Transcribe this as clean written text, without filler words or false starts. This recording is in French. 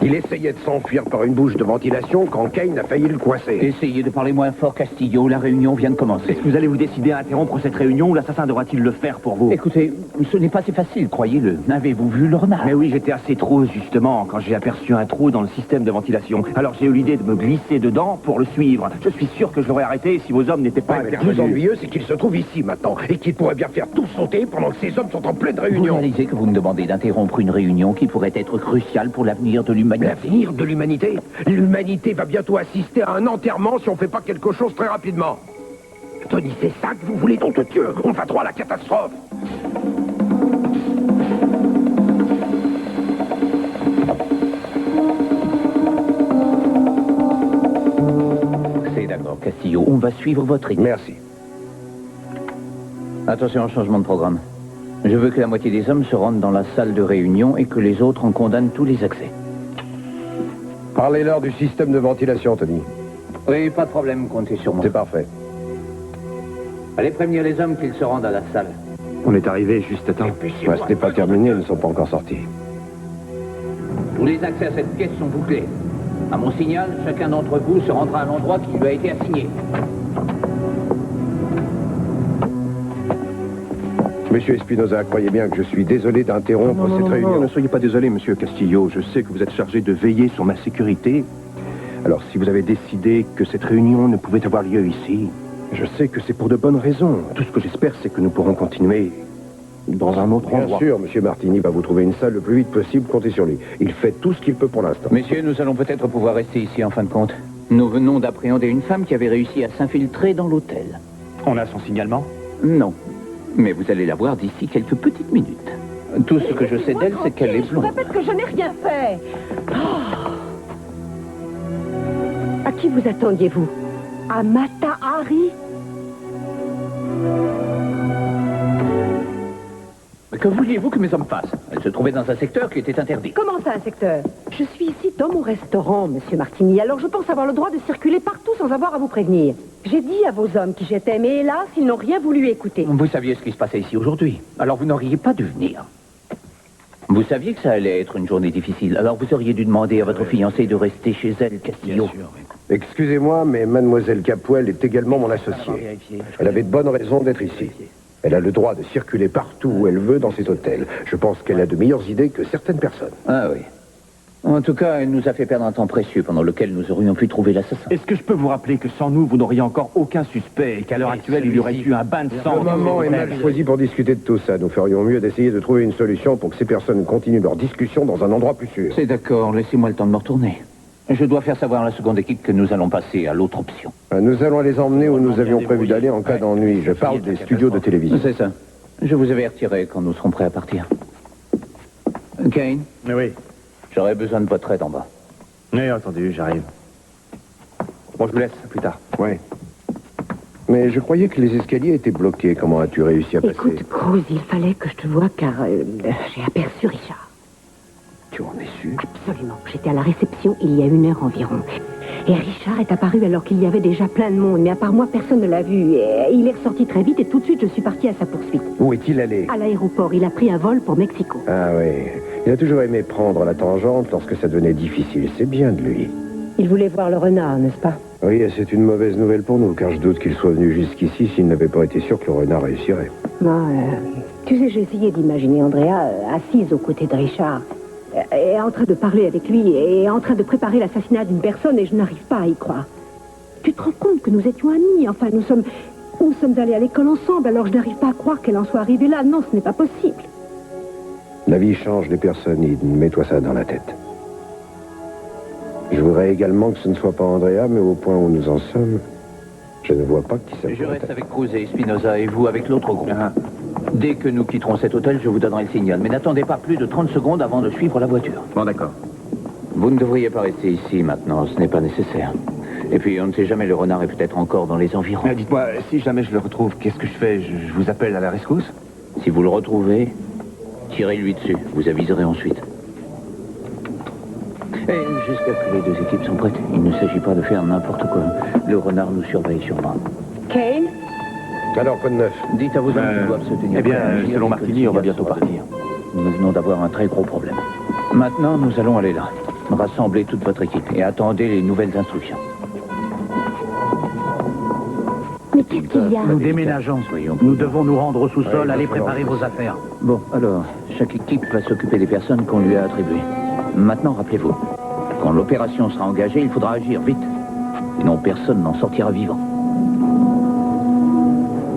Il essayait de s'enfuir par une bouche de ventilation quand Kane a failli le coincer. Essayez de parler moins fort, Castillo. La réunion vient de commencer. Est-ce que vous allez vous décider à interrompre cette réunion ou l'assassin devra-t-il le faire pour vous? Écoutez, ce n'est pas si facile, croyez-le. Avez-vous vu le renard? Mais oui, j'étais assez trop, justement, quand j'ai aperçu un trou dans le système de ventilation. Alors j'ai eu l'idée de me glisser dedans pour le suivre. Je suis sûr que je l'aurais arrêté si vos hommes n'étaient pas Le plus ennuyeux, c'est qu'il se trouve ici maintenant et qu'il pourrait bien faire tout sauter pendant que ces hommes sont en pleine réunion. Vous réalisez que vous me demandez d'interrompre une réunion qui pourrait être cruciale pour l'avenir de l'humanité? L'avenir de l'humanité? L'humanité va bientôt assister à un enterrement si on fait pas quelque chose très rapidement. Tony, c'est ça que vous voulez, donc Dieu? On va droit à la catastrophe. C'est d'accord, Castillo. On va suivre votre idée. Merci. Attention, changement de programme. Je veux que la moitié des hommes se rendent dans la salle de réunion et que les autres en condamnent tous les accès. Parlez-leur du système de ventilation, Tony. Oui, pas de problème, comptez sur moi. C'est parfait. Allez prévenir les hommes qu'ils se rendent à la salle. On est arrivé juste à temps. Ouais, ce n'est pas terminé, ils ne sont pas encore sortis. Tous les accès à cette pièce sont bouclés. À mon signal, chacun d'entre vous se rendra à l'endroit qui lui a été assigné. Monsieur Espinosa, croyez bien que je suis désolé d'interrompre cette réunion. Non, ne soyez pas désolé, monsieur Castillo. Je sais que vous êtes chargé de veiller sur ma sécurité. Alors, si vous avez décidé que cette réunion ne pouvait avoir lieu ici, je sais que c'est pour de bonnes raisons. Tout ce que j'espère, c'est que nous pourrons continuer dans un autre endroit. Bien sûr, monsieur Martini va vous trouver une salle le plus vite possible, comptez sur lui. Il fait tout ce qu'il peut pour l'instant. Messieurs, nous allons peut-être pouvoir rester ici en fin de compte. Nous venons d'appréhender une femme qui avait réussi à s'infiltrer dans l'hôtel. On a son signalement? Non. Mais vous allez la voir d'ici quelques petites minutes. Tout ce que je sais d'elle, c'est qu'elle est Je vous blonde. répète que je n'ai rien fait. Oh. À qui vous attendiez-vous? À Mata Hari? Que vouliez-vous que mes hommes fassent? Elle se trouvait dans un secteur qui était interdit. Comment ça, un secteur? Je suis ici dans mon restaurant, monsieur Martini, alors je pense avoir le droit de circuler partout sans avoir à vous prévenir. J'ai dit à vos hommes qui j'étais, mais hélas, ils n'ont rien voulu écouter. Vous saviez ce qui se passait ici aujourd'hui. Alors vous n'auriez pas dû venir. Vous saviez que ça allait être une journée difficile. Alors vous auriez dû demander à votre fiancée de rester chez elle, Castillo. Bien sûr, oui. Excusez-moi, mais mademoiselle Capuel est également mon associée. Elle avait de bonnes raisons d'être ici. Elle a le droit de circuler partout où elle veut dans cet hôtel. Je pense qu'elle a de meilleures idées que certaines personnes. Ah oui. En tout cas, elle nous a fait perdre un temps précieux pendant lequel nous aurions pu trouver l'assassin. Est-ce que je peux vous rappeler que sans nous, vous n'auriez encore aucun suspect et qu'à l'heure actuelle, il y aurait eu un bain de sang? Le moment est mal choisi pour discuter de tout ça. Nous ferions mieux d'essayer de trouver une solution pour que ces personnes continuent leur discussion dans un endroit plus sûr. C'est d'accord, laissez-moi le temps de me retourner. Je dois faire savoir à la seconde équipe que nous allons passer à l'autre option. Nous allons les emmener où nous avions prévu d'aller en cas d'ennui. Je parle des studios de télévision. C'est ça. Je vous avertirai quand nous serons prêts à partir. Kane, Oui. j'aurai besoin de votre aide en bas. Oui, entendu, j'arrive. Bon, je vous laisse, à plus tard. Ouais. Mais je croyais que les escaliers étaient bloqués. Comment as-tu réussi à passer? Écoute, Cruz, il fallait que je te voie car j'ai aperçu Richard. Tu en es sûr? Absolument. J'étais à la réception il y a 1 heure environ. Et Richard est apparu alors qu'il y avait déjà plein de monde. Mais à part moi, personne ne l'a vu. Et il est ressorti très vite et tout de suite, je suis partie à sa poursuite. Où est-il allé? À l'aéroport, il a pris un vol pour Mexico. Ah oui. Il a toujours aimé prendre la tangente lorsque ça devenait difficile. C'est bien de lui. Il voulait voir le renard, n'est-ce pas? Oui, et c'est une mauvaise nouvelle pour nous, car je doute qu'il soit venu jusqu'ici s'il n'avait pas été sûr que le renard réussirait. Non, tu sais, j'ai essayé d'imaginer Andrea assise aux côtés de Richard. Et en train de parler avec lui et en train de préparer l'assassinat d'une personne et je n'arrive pas à y croire. Tu te rends compte que nous étions amis? Enfin, nous sommes allés à l'école ensemble, alors je n'arrive pas à croire qu'elle en soit arrivée là. Non, ce n'est pas possible. La vie change les personnes, Eden. Mets-toi ça dans la tête. Je voudrais également que ce ne soit pas Andrea, mais au point où nous en sommes, je ne vois pas qui ça Je pourrait reste être. avec Cruz et Espinosa et vous avec l'autre groupe. Dès que nous quitterons cet hôtel, je vous donnerai le signal. Mais n'attendez pas plus de 30 secondes avant de suivre la voiture. Bon, d'accord. Vous ne devriez pas rester ici maintenant, ce n'est pas nécessaire. Et puis, on ne sait jamais, le renard est peut-être encore dans les environs. Mais dites-moi, si jamais je le retrouve, qu'est-ce que je fais? Je vous appelle à la rescousse? Si vous le retrouvez, tirez-lui dessus. Vous aviserez ensuite. Et jusqu'à ce que les 2 équipes sont prêtes. Il ne s'agit pas de faire n'importe quoi. Le renard nous surveille sûrement. Kane? Alors, quoi de neuf? Dites à vos hommes qu'ils doivent se tenir eh bien, prêts à agir selon dès que Martini, le on va signal bientôt sera partir. donné. Nous venons d'avoir un très gros problème. Maintenant, nous allons aller là. Rassemblez toute votre équipe et attendez les nouvelles instructions. Mais qu'est-ce qu'il y a? Nous déménageons. Nous devons nous rendre au sous-sol, aller préparer vos affaires. Bon, alors, chaque équipe va s'occuper des personnes qu'on lui a attribuées. Maintenant, rappelez-vous, quand l'opération sera engagée, il faudra agir vite. Sinon, personne n'en sortira vivant.